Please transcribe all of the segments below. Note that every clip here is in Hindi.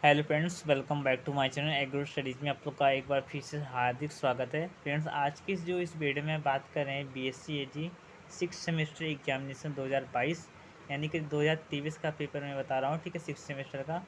Hello friends, welcome back to my channel agro studies में आप लोग का एक बार फिर से हार्दिक स्वागत है। फ्रेंड्स, आज की इस वीडियो में बात कर रहे हैं बीएससी एजी सिक्स सेमेस्टर एग्जामिनेशन 2022 यानी कि 2023 का पेपर मैं बता रहा हूँ। ठीक है, सिक्स सेमेस्टर का।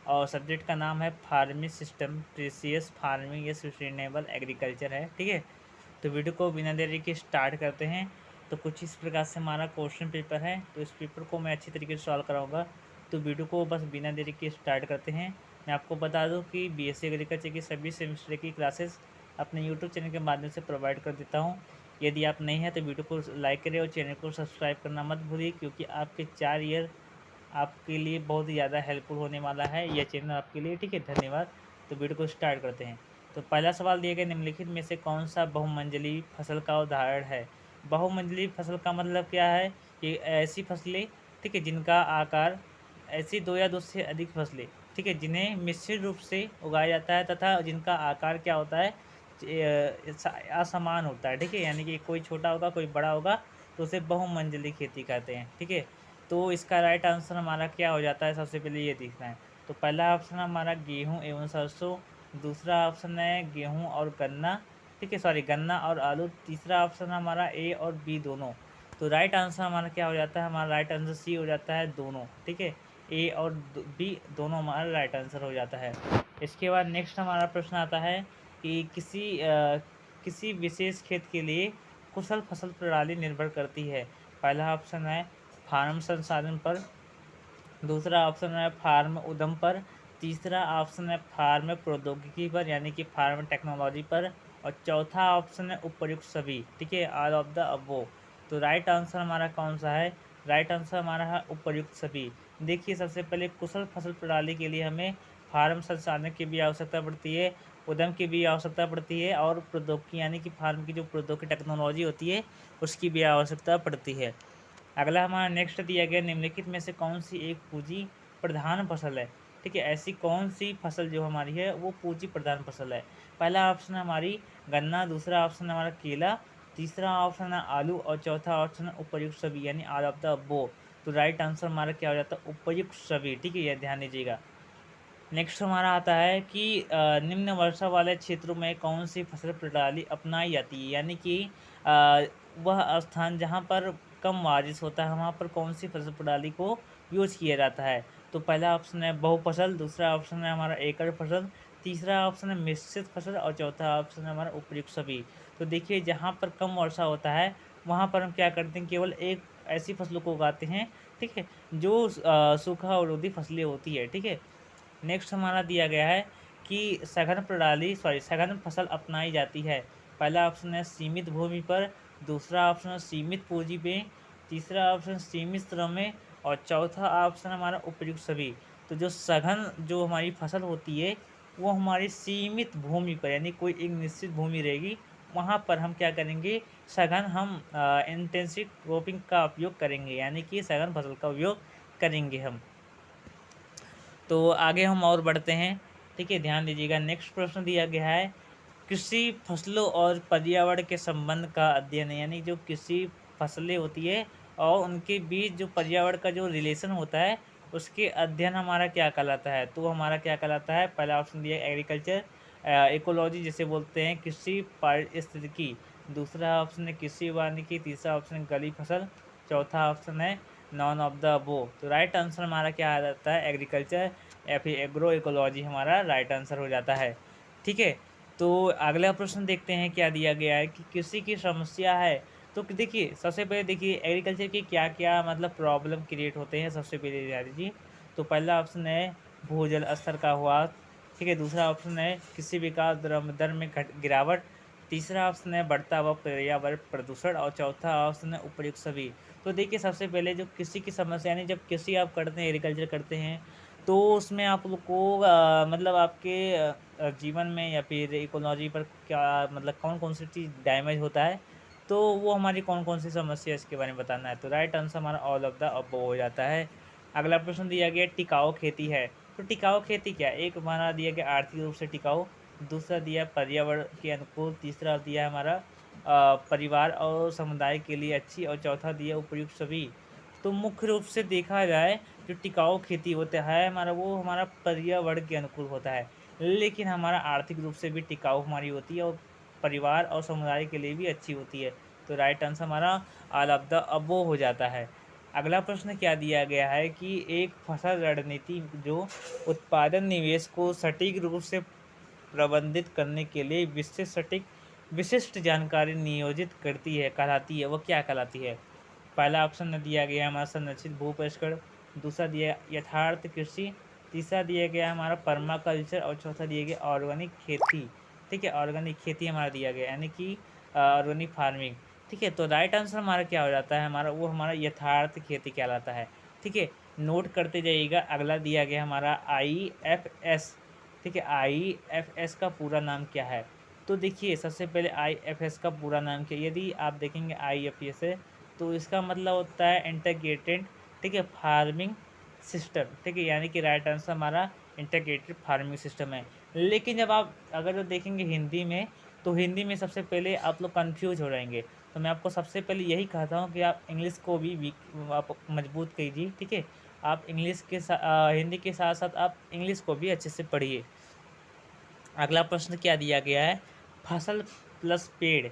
और सब्जेक्ट का नाम है फार्मिंग सिस्टम, प्रीसियस फार्मिंग या सस्टेनेबल एग्रीकल्चर है। ठीक है, तो वीडियो को बिना देरी के स्टार्ट करते हैं। तो कुछ इस प्रकार से हमारा क्वेश्चन पेपर है, तो इस पेपर को मैं अच्छी तरीके से सॉल्व कराऊंगा। तो वीडियो को बस बिना देरी के स्टार्ट करते हैं। मैं आपको बता दूं कि बीएससी एग्रीकल्चर की सभी सेमेस्टर की क्लासेस अपने यूट्यूब चैनल के माध्यम से प्रोवाइड कर देता हूं। यदि आप नहीं हैं तो वीडियो को लाइक करें और चैनल को सब्सक्राइब करना मत भूलिए, क्योंकि आपके 4 ईयर आपके लिए बहुत ही ज़्यादा हेल्पफुल होने वाला है यह चैनल आपके लिए। ठीक है, धन्यवाद। तो वीडियो को स्टार्ट करते हैं। तो पहला सवाल दिया गया, निम्नलिखित में से कौन सा बहुमंजिली फसल का उदाहरण है। बहुमंजिली फसल का मतलब क्या है कि ऐसी फसलें, ठीक है, जिनका आकार, ऐसी दो या दो से अधिक फसलें, ठीक है, जिन्हें मिश्रित रूप से उगाया जाता है तथा जिनका आकार क्या होता है, असमान होता है। ठीक है, यानी कि कोई छोटा होगा कोई बड़ा होगा, तो उसे बहुमंजिली खेती कहते हैं। ठीक है, तो इसका राइट आंसर हमारा क्या हो जाता है, सबसे पहले ये देखना है। तो पहला ऑप्शन हमारा गेहूं एवं सरसों, दूसरा ऑप्शन है गेहूं और गन्ना, ठीक है, सॉरी, गन्ना और आलू, तीसरा ऑप्शन हमारा ए और बी दोनों। तो राइट आंसर हमारा क्या हो जाता है, हमारा राइट आंसर सी हो जाता है, दोनों। ठीक है, ए और बी दोनों हमारा राइट आंसर हो जाता है। इसके बाद नेक्स्ट हमारा प्रश्न आता है कि किसी विशेष खेत के लिए कुशल फसल प्रणाली निर्भर करती है। पहला ऑप्शन है फार्म संसाधन पर, दूसरा ऑप्शन है फार्म उद्यम पर, तीसरा ऑप्शन है फार्म प्रौद्योगिकी पर यानी कि फार्म टेक्नोलॉजी पर, और चौथा ऑप्शन है उपर्युक्त सभी। ठीक है, ऑल ऑफ द अबो। तो राइट आंसर हमारा कौन सा है, राइट आंसर हमारा है उपर्युक्त सभी। देखिए, सबसे पहले कुशल फसल प्रणाली के लिए हमें फार्म संसाधन की भी आवश्यकता पड़ती है, उद्यम की भी आवश्यकता पड़ती है, और प्रौद्योगिकी यानी कि फार्म की जो प्रौद्योगिकी टेक्नोलॉजी होती है उसकी भी आवश्यकता पड़ती है। अगला हमारा नेक्स्ट दिया गया, निम्नलिखित में से कौन सी एक पूंजी प्रधान फसल है। ठीक है, ऐसी कौन सी फसल जो हमारी है वो पूंजी प्रधान फसल है। पहला ऑप्शन है हमारी गन्ना, दूसरा ऑप्शन है हमारा केला, तीसरा ऑप्शन है आलू, और चौथा ऑप्शन है उपयुक्त सभी यानी ऑल ऑफ द अबो। तो राइट आंसर हमारा क्या हो जाता है, उपयुक्त सभी। ठीक है, यह ध्यान दीजिएगा। नेक्स्ट हमारा आता है कि निम्न वर्षा वाले क्षेत्रों में कौन सी फसल प्रणाली अपनाई जाती है, यानी कि अ, वह स्थान जहाँ पर कम बारिश होता है वहाँ पर कौन सी फसल प्रणाली को यूज किया जाता है। तो पहला ऑप्शन है बहुफसल, दूसरा ऑप्शन है हमारा एकड़ फसल, तीसरा ऑप्शन है मिश्रित फसल, और चौथा ऑप्शन है हमारा उपयुक्त सभी। तो देखिए, जहाँ पर कम वर्षा होता है वहाँ पर हम क्या करते हैं, केवल एक ऐसी फसलों को उगाते हैं, ठीक है, जो सूखा अवरोधी फसलें होती है। ठीक है, नेक्स्ट हमारा दिया गया है कि सघन फसल अपनाई जाती है। पहला ऑप्शन है सीमित भूमि पर, दूसरा ऑप्शन है सीमित पूंजी में, तीसरा ऑप्शन सीमित श्रम में, और चौथा ऑप्शन हमारा उपयुक्त सभी। तो जो सघन जो हमारी फसल होती है वो हमारी सीमित भूमि पर, यानी कोई एक निश्चित भूमि रहेगी, वहाँ पर हम क्या करेंगे, सघन हम इंटेंसिव क्रॉपिंग का उपयोग करेंगे, यानी कि सघन फसल का उपयोग करेंगे हम। तो आगे हम और बढ़ते हैं। ठीक है, ध्यान दीजिएगा। नेक्स्ट प्रश्न दिया गया है, कृषि फसलों और पर्यावरण के संबंध का अध्ययन है, यानी जो कृषि फसलें होती है और उनके बीच जो पर्यावरण का जो रिलेशन होता है उसके अध्ययन हमारा क्या कहलाता है। तो हमारा क्या कहलाता है, पहला ऑप्शन दिया है एग्रीकल्चर इकोलॉजी जिसे बोलते हैं, कृषि पारिस्थितिकी, दूसरा ऑप्शन है कृषि वानिकी, तीसरा ऑप्शन है गली फसल, चौथा ऑप्शन है नॉन ऑफ द अबो। तो राइट आंसर हमारा क्या आ जाता है, एग्रीकल्चर या फिर एग्रो इकोलॉजी हमारा राइट आंसर हो जाता है। ठीक है, तो अगला प्रश्न देखते हैं क्या दिया गया है कि कृषि की समस्या है। तो देखिए, सबसे पहले देखिए एग्रीकल्चर के क्या क्या मतलब प्रॉब्लम क्रिएट होते हैं, सबसे पहले ध्यान दीजिए। तो पहला ऑप्शन है भूजल स्तर का हुआ, ठीक है, दूसरा ऑप्शन है कृषि विकास दर में गिरावट, तीसरा ऑप्शन है बढ़ता हुआ पर्यावरण प्रदूषण, और चौथा ऑप्शन है उपयुक्त सभी। तो देखिए, सबसे पहले जो कृषि की समस्या, यानी जब कृषि आप करते हैं, एग्रीकल्चर करते हैं, तो उसमें आप लोग को मतलब आपके जीवन में या फिर इकोलॉजी पर क्या मतलब कौन कौन सी चीज़ डैमेज होता है, तो वो हमारी कौन कौन सी समस्या है इसके बारे में बताना है। तो राइट आंसर हमारा ऑल ऑफ द अबव हो जाता है। अगला प्रश्न दिया गया टिकाऊ खेती है। तो टिकाऊ खेती क्या है, एक हमारा दिया गया आर्थिक रूप से टिकाऊ, दूसरा दिया पर्यावरण के अनुकूल, तीसरा दिया हमारा परिवार और समुदाय के लिए अच्छी, और चौथा दिया उपयुक्त सभी। तो मुख्य रूप से देखा जाए जो टिकाऊ खेती होता है हमारा, वो हमारा पर्यावरण के अनुकूल होता है, लेकिन हमारा आर्थिक रूप से भी टिकाऊ हमारी होती है और परिवार और समुदाय के लिए भी अच्छी होती है। तो राइट आंसर हमारा ऑल ऑफ द अबोव हो जाता है। अगला प्रश्न क्या दिया गया है कि एक फसल रणनीति जो उत्पादन निवेश को सटीक रूप से प्रबंधित करने के लिए विशिष्ट जानकारी नियोजित करती है कहलाती है, वो क्या कहलाती है? पहला ऑप्शन में दिया गया है हमारा संरक्षित भूपरिष्करण, दूसरा दिया यथार्थ कृषि, तीसरा दिया गया हमारा पर्माकल्चर और चौथा दिया गया ऑर्गेनिक खेती। ठीक है, ऑर्गेनिक खेती हमारा दिया गया यानी कि ऑर्गेनिक फार्मिंग। ठीक है, तो राइट आंसर हमारा क्या हो जाता है? हमारा वो हमारा यथार्थ खेती कहलाता है। ठीक है, नोट करते जाइएगा। अगला दिया गया हमारा IFS। ठीक है, IFS का पूरा नाम क्या है? तो देखिए सबसे पहले IFS का पूरा नाम क्या है? यदि आप देखेंगे IFS है तो इसका मतलब होता है इंटीग्रेटेड, ठीक है, फार्मिंग सिस्टम। ठीक है, यानी कि राइट आंसर हमारा इंटीग्रेटेड फार्मिंग सिस्टम है। लेकिन जब आप अगर जो देखेंगे हिंदी में, तो हिंदी में सबसे पहले आप लोग कंफ्यूज हो जाएंगे। तो मैं आपको सबसे पहले यही कहता हूँ कि आप इंग्लिश को भी वीक आप मजबूत कीजिए। ठीक है, आप इंग्लिश के साथ हिंदी के साथ साथ आप इंग्लिश को भी अच्छे से पढ़िए। अगला प्रश्न क्या दिया गया है? फसल प्लस पेड़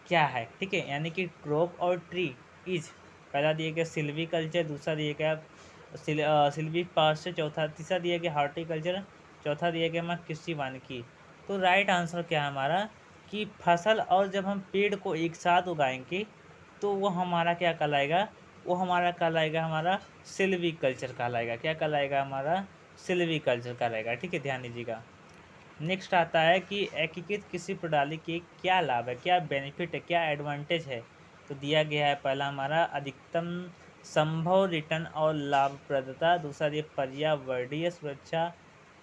क्या है? ठीक है, यानी कि क्रॉप और ट्री इज। पहला दिया गया सिल्वी कल्चर, दूसरा दिया गया सिल्वी पास्चर, चौथा तीसरा दिया गया हॉर्टिकल्चर, चौथा दिया गया हमारा कृषि वानिकी। तो राइट आंसर क्या है हमारा कि फसल और जब हम पेड़ को एक साथ उगाएंगे तो वो हमारा क्या कहलाएगा? वो हमारा कहलाएगा हमारा सिल्वी कल्चर कहलाएगा। क्या कहलाएगा? हमारा सिल्वी कल्चर कहलाएगा। ठीक है, ध्यान दीजिएगा। नेक्स्ट आता है कि एकीकृत कृषि प्रणाली के क्या लाभ है, क्या बेनिफिट है, क्या एडवांटेज है? तो दिया गया है पहला हमारा अधिकतम संभव रिटर्न और लाभप्रदता, दूसरा दिया पर्यावरणीय सुरक्षा,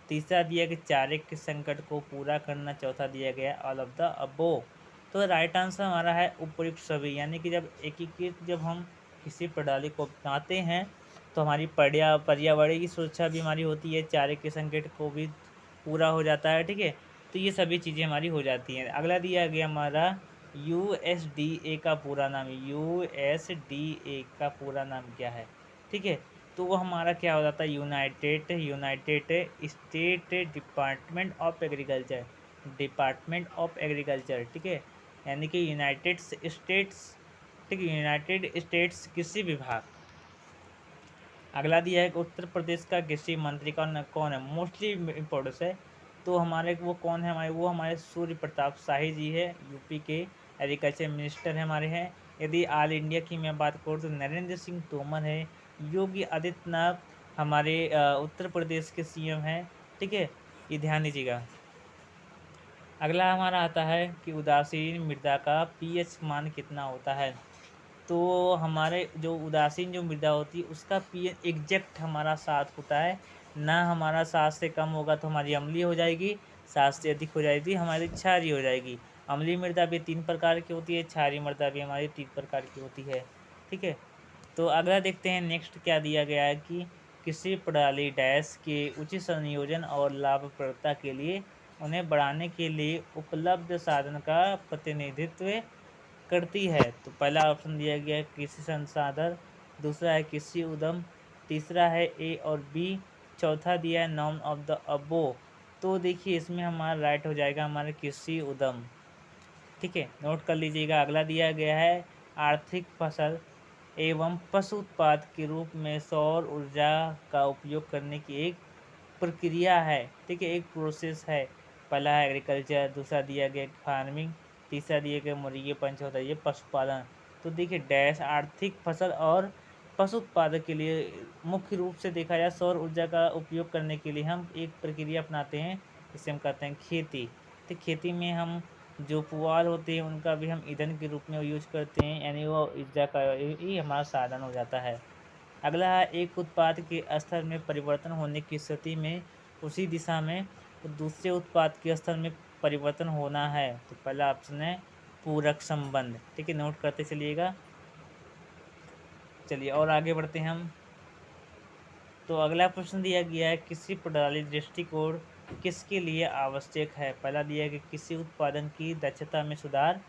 तीसरा दिया कि चारे के संकट को पूरा करना, चौथा दिया गया ऑल ऑफ द अबोव। तो राइट आंसर हमारा है उपयुक्त सभी, यानी कि जब एकीकृत जब हम किसी प्रणाली को अपनाते हैं तो हमारी पर्यावरण की सुरक्षा भी हमारी होती है, चारे के संकट को भी पूरा हो जाता है। ठीक है, तो ये सभी चीज़ें हमारी हो जाती हैं। अगला दिया गया हमारा USDA का पूरा नाम, USDA का पूरा नाम क्या है? ठीक है, तो वो हमारा क्या हो जाता है? United state department of agriculture, department of agriculture. ठीक है, यानी कि यूनाइटेड स्टेट्स, ठीक है, यूनाइटेड स्टेट्स कृषि विभाग। अगला दिया है कि उत्तर प्रदेश का कृषि मंत्री कौन है? मोस्टली इम्पोर्टेंस है। तो हमारे वो कौन है? हमारे सूर्य प्रताप शाही जी है, यूपी के एग्रीकल्चर मिनिस्टर है हमारे हैं। यदि ऑल इंडिया की मैं बात करूँ तो नरेंद्र सिंह तोमर है। योगी आदित्यनाथ हमारे उत्तर प्रदेश के CM हैं। ठीक है, ये ध्यान दीजिएगा। अगला हमारा आता है कि उदासीन मृदा का pH मान कितना होता है? तो हमारे जो उदासीन जो मृदा होती है उसका pH एग्जैक्ट हमारा 7 होता है। ना हमारा 7 से कम होगा तो हमारी अम्लीय हो जाएगी, 7 से अधिक हो जाएगी हमारी क्षारीय हो जाएगी। अम्लीय मृदा भी 3 प्रकार की होती है, क्षारीय मृदा भी हमारी 3 प्रकार की होती है। ठीक है, तो अगला देखते हैं नेक्स्ट क्या दिया गया है कि किसी प्रणाली डैश के उचित संयोजन और लाभप्रदता के लिए उन्हें बढ़ाने के लिए उपलब्ध साधन का प्रतिनिधित्व करती है। तो पहला ऑप्शन दिया गया है कृषि संसाधन, दूसरा है कृषि उद्यम, तीसरा है A और B, चौथा दिया है नॉन ऑफ द अबो। तो देखिए इसमें हमारा राइट हो जाएगा हमारा कृषि उद्यम। ठीक है, नोट कर लीजिएगा। अगला दिया गया है आर्थिक फसल एवं पशु उत्पाद के रूप में सौर ऊर्जा का उपयोग करने की एक प्रक्रिया है। ठीक है, एक प्रोसेस है। पहला है एग्रीकल्चर, दूसरा दिया गया फार्मिंग, तीसरा दिया गया मुर्गी पालन, चौथा ये पशुपालन। तो देखिए डैश आर्थिक फसल और पशु उत्पादन के लिए मुख्य रूप से देखा जाए सौर ऊर्जा का उपयोग करने के लिए हम एक प्रक्रिया अपनाते हैं, जिसे हम कहते हैं खेती। तो खेती में हम जो पुआल होते हैं उनका भी हम ईंधन के रूप में यूज करते हैं, यानी वो ऊर्जा का ही हमारा साधन हो जाता है। अगला है एक उत्पाद के स्तर में परिवर्तन होने की स्थिति में उसी दिशा में दूसरे उत्पाद के स्तर में परिवर्तन होना है। तो पहला ऑप्शन है पूरक संबंध। ठीक है, नोट करते चलिएगा। चलिए और आगे बढ़ते हैं हम। तो अगला प्रश्न दिया गया है किसी प्रणाली दृष्टिकोण किसके लिए आवश्यक है? पहला दिया गया किसी उत्पादन की दक्षता में सुधार,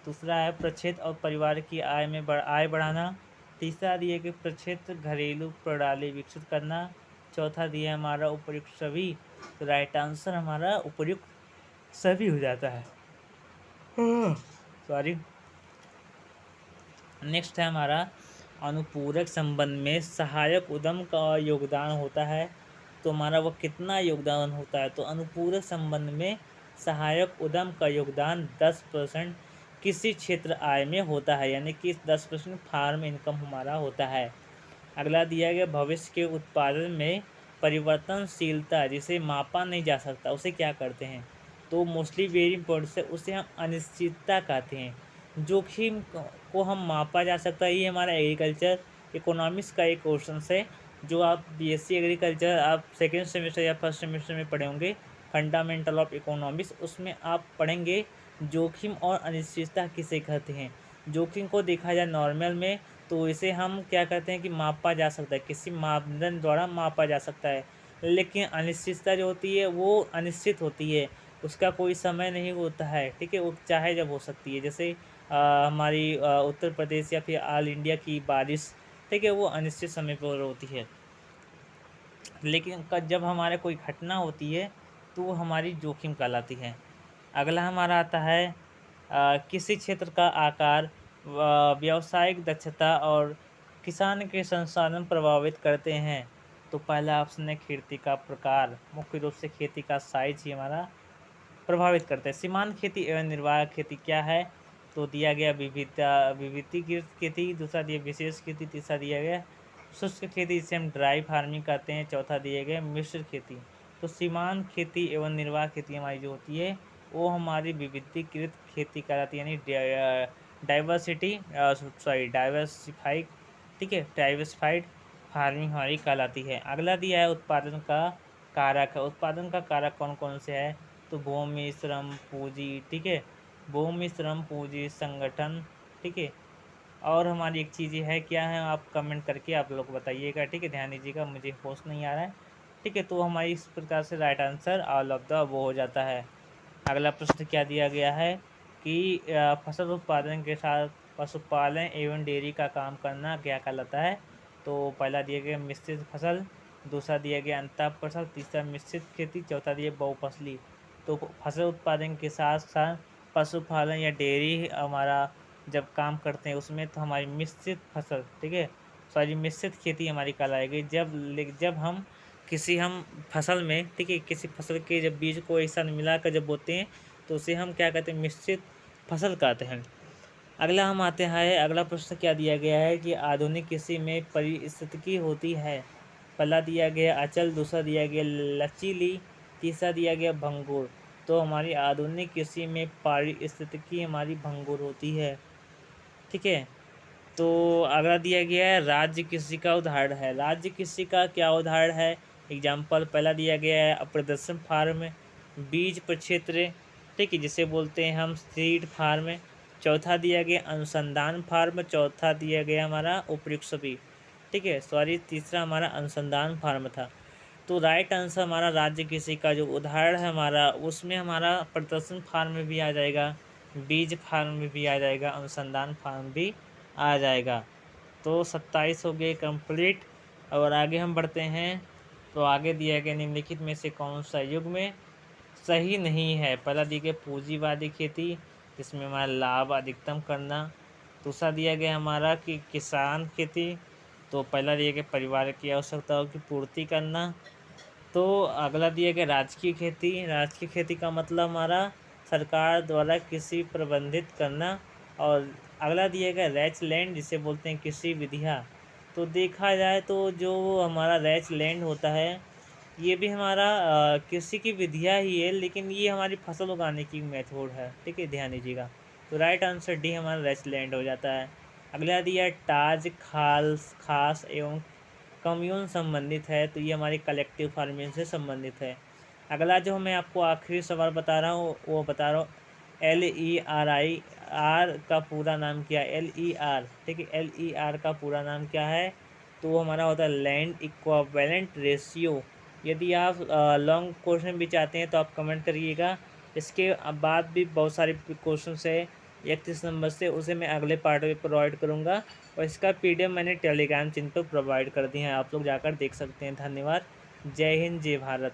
दूसरा है प्रक्षेत्र और परिवार की आय बढ़ाना, तीसरा दिया कि प्रक्षेत्र घरेलू प्रणाली विकसित करना। चौथा दिया हमारा उपर्युक्त सभी। तो राइट आंसर हमारा उपर्युक्त सभी हो जाता है। सॉरी। नेक्स्ट है हमारा अनुपूरक संबंध में सहायक उद्यम का योगदान होता है। तो हमारा वो कितना योगदान होता है? तो अनुपूरक संबंध में सहायक उद्यम का योगदान 10% किसी क्षेत्र आय में होता है, यानी कि 10% फार्म इनकम हमारा होता है। अगला दिया गया भविष्य के उत्पादन में परिवर्तनशीलता जिसे मापा नहीं जा सकता उसे क्या करते हैं? तो मोस्टली वेरी इंपॉर्टेंट से उसे हम अनिश्चितता कहते हैं। जोखिम को हम मापा जा सकता है, ये हमारा एग्रीकल्चर इकोनॉमिक्स का एक क्वेश्चन है जो आप बीएससी एग्रीकल्चर आप सेकेंड सेमेस्टर या फर्स्ट सेमेस्टर में पढ़े होंगे, फंडामेंटल ऑफ इकोनॉमिक्स। उसमें आप पढ़ेंगे जोखिम और अनिश्चितता किसे कहते हैं। जोखिम को देखा जाए नॉर्मल में तो इसे हम क्या कहते हैं कि मापा जा सकता है, किसी मापदंड द्वारा मापा जा सकता है। लेकिन अनिश्चितता जो होती है वो अनिश्चित होती है, उसका कोई समय नहीं होता है, ठीक है, वो चाहे जब हो सकती है। जैसे हमारी उत्तर प्रदेश या फिर ऑल इंडिया की बारिश, ठीक है, वो अनिश्चित समय पर होती है। लेकिन जब हमारे कोई घटना होती है तो वो हमारी जोखिम कहलाती है। अगला हमारा आता है किसी क्षेत्र का आकार, व्यावसायिक दक्षता और किसान के संसाधन प्रभावित करते हैं। तो पहला ऑप्शन है खेती का प्रकार, मुख्य रूप से खेती का साइज ही हमारा प्रभावित करता है। सीमांत खेती एवं निर्वाह खेती क्या है? तो दिया गया विविधीकृत खेती, दूसरा दिया विशेष खेती, तीसरा दिया गया शुष्क खेती जिसे हम ड्राई फार्मिंग कहते हैं, चौथा दिया गया मिश्र खेती। तो सीमांत खेती एवं निर्वाह खेती हमारी जो होती है वो हमारी विविधीकृत खेती कहलाती है, यानी डाइवर्सिफाइड, ठीक है, डाइवर्सिफाइड फार्मिंग हमारी कहलाती है। अगला दिया है उत्पादन का कारक है। उत्पादन का कारक कौन कौन से है? तो भूमि, श्रम, पूंजी, ठीक है, भूमि, श्रम, पूंजी, संगठन, ठीक है। और हमारी एक चीज़ ये है, क्या है, आप कमेंट करके आप लोग बताइएगा, ठीक है, ध्यान दीजिएगा, मुझे होश नहीं आ रहा है, ठीक है। तो हमारी इस प्रकार से right answer all of the वो हो जाता है। अगला प्रश्न क्या दिया गया है कि फसल उत्पादन के साथ पशुपालन एवं डेयरी का काम करना क्या कहलाता है? तो पहला दिया गया मिश्रित फसल, दूसरा दिया गया अंतर फसल, तीसरा मिश्रित खेती, चौथा दिया बहुफसली। तो फसल उत्पादन के साथ साथ पशुपालन या डेयरी हमारा जब काम करते हैं उसमें तो हमारी मिश्रित फसल, ठीक है, सॉरी मिश्रित खेती हमारी कहलाएगी। जब हम किसी हम फसल में, ठीक है, किसी फसल के जब बीज को एक साथ मिलाकर जब बोते हैं तो उसे हम क्या कहते हैं? मिश्रित फसल कहते हैं। अगला हम आते हैं, अगला प्रश्न क्या दिया गया है कि आधुनिक कृषि में पारिस्थितिकी होती है। पहला दिया गया अचल, दूसरा दिया गया लचीली, तीसरा दिया गया भंगुर। तो हमारी आधुनिक कृषि में पारिस्थितिकी हमारी भंगुर होती है, ठीक है। तो अगला दिया गया है राज्य कृषि का उदाहरण है। राज्य कृषि का क्या उदाहरण है? एग्जाम्पल पहला दिया गया है अप्रदर्शन फार्म, बीज प्रक्षेत्र, ठीक है, जिसे बोलते हैं हम सीड फार्म। चौथा दिया गया अनुसंधान फार्म, चौथा दिया गया हमारा उपयुक्त सभी, ठीक है, सॉरी तीसरा हमारा अनुसंधान फार्म था। तो राइट आंसर हमारा राज्य कृषि का जो उदाहरण है हमारा उसमें हमारा प्रदर्शन फार्म में भी आ जाएगा, बीज फार्म में भी आ जाएगा, अनुसंधान फार्म भी आ जाएगा। तो 27 हो गए कंप्लीट। और आगे हम बढ़ते हैं। तो आगे दिया गया निम्नलिखित में से कौन सा युग में सही नहीं है? पहला दिया गया पूंजीवादी खेती जिसमें हमारा लाभ अधिकतम करना, दूसरा दिया गया हमारा कि किसान खेती, तो पहला दिया गया परिवार की आवश्यकताओं की पूर्ति करना, तो अगला दिया गया राजकीय खेती। राजकीय खेती का मतलब हमारा सरकार द्वारा कृषि प्रबंधित करना। और अगला दिया गया रैच लैंड जिसे बोलते हैं कृषि विधियाँ। तो देखा जाए तो जो हमारा रैच लैंड होता है ये भी हमारा कृषि की विधियाँ ही है, लेकिन ये हमारी फसल उगाने की मेथड है, ठीक है, ध्यान दीजिएगा। तो राइट आंसर डी हमारा रैच लैंड हो जाता है। अगला दिया टाज खास एवं कम्यून संबंधित है, तो ये हमारी कलेक्टिव फार्मिंग से संबंधित है। अगला जो मैं आपको आखिरी सवाल बता रहा हूँ वो बता रहा हूँ, LERR का पूरा नाम क्या है? LER, ठीक है, LER का पूरा नाम क्या है? तो वो हमारा होता है लैंड इक्विवेलेंट रेशियो। यदि आप लॉन्ग क्वेश्चन भी चाहते हैं तो आप कमेंट करिएगा। इसके बाद भी बहुत सारे क्वेश्चन है, 31 नंबर से, उसे मैं अगले पार्ट में प्रोवाइड करूँगा। और इसका पीडीएफ मैंने टेलीग्राम चैनल पर प्रोवाइड कर दी है, आप लोग जाकर देख सकते हैं। धन्यवाद। जय हिंद, जय भारत।